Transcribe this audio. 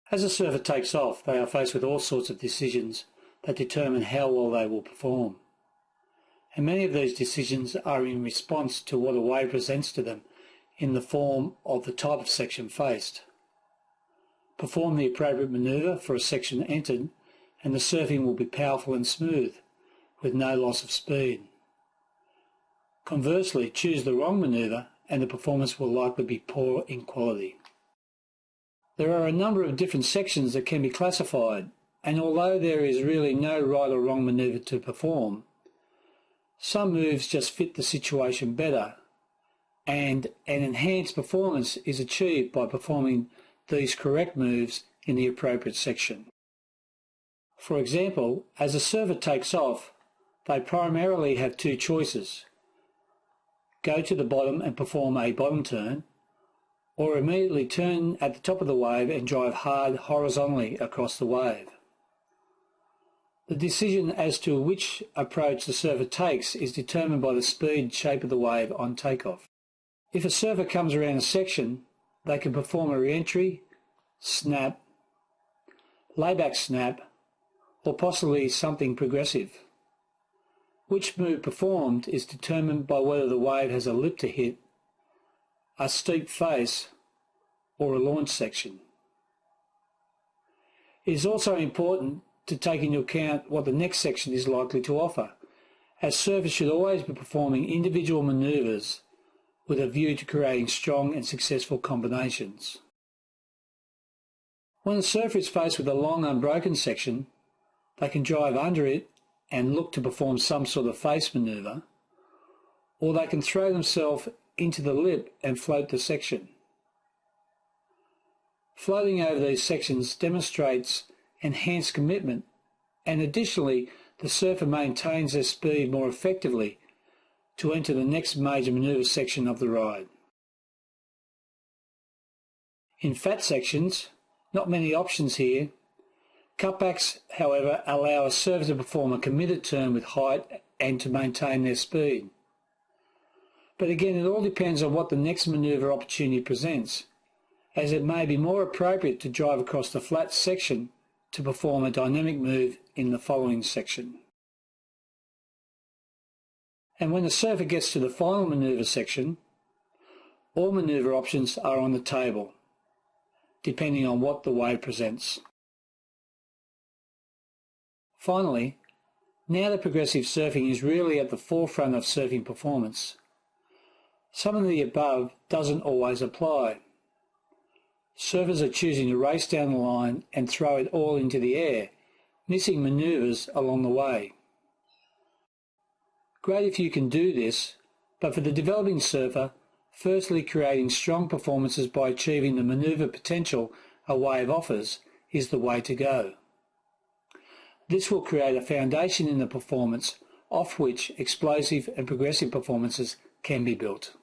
As a surfer takes off, they are faced with all sorts of decisions that determine how well they will perform. And many of these decisions are in response to what a wave presents to them in the form of the type of section faced. Perform the appropriate manoeuvre for a section entered and the surfing will be powerful and smooth, with no loss of speed. Conversely, choose the wrong manoeuvre and the performance will likely be poor in quality. There are a number of different sections that can be classified, and although there is really no right or wrong manoeuvre to perform, some moves just fit the situation better, and an enhanced performance is achieved by performing these correct moves in the appropriate section. For example, as a surfer takes off, they primarily have two choices: go to the bottom and perform a bottom turn, or immediately turn at the top of the wave and drive hard horizontally across the wave. The decision as to which approach the surfer takes is determined by the speed and shape of the wave on takeoff. If a surfer comes around a section, they can perform a re-entry, snap, layback snap, or possibly something progressive. Which move performed is determined by whether the wave has a lip to hit, a steep face, or a launch section. It is also important to take into account what the next section is likely to offer, as surfers should always be performing individual manoeuvres with a view to creating strong and successful combinations. When a surfer is faced with a long unbroken section, they can drive under it and look to perform some sort of face manoeuvre, or they can throw themselves into the lip and float the section. Floating over these sections demonstrates enhanced commitment, and additionally the surfer maintains their speed more effectively to enter the next major manoeuvre section of the ride. In fat sections, not many options here. Cutbacks, however, allow a surfer to perform a committed turn with height and to maintain their speed. But again, it all depends on what the next manoeuvre opportunity presents, as it may be more appropriate to drive across the flat section to perform a dynamic move in the following section. And when the surfer gets to the final manoeuvre section, all manoeuvre options are on the table, depending on what the wave presents. Finally, now that progressive surfing is really at the forefront of surfing performance, some of the above doesn't always apply. Surfers are choosing to race down the line and throw it all into the air, missing manoeuvres along the way. Great if you can do this, but for the developing surfer, firstly creating strong performances by achieving the manoeuvre potential a wave offers is the way to go. This will create a foundation in the performance off which explosive and progressive performances can be built.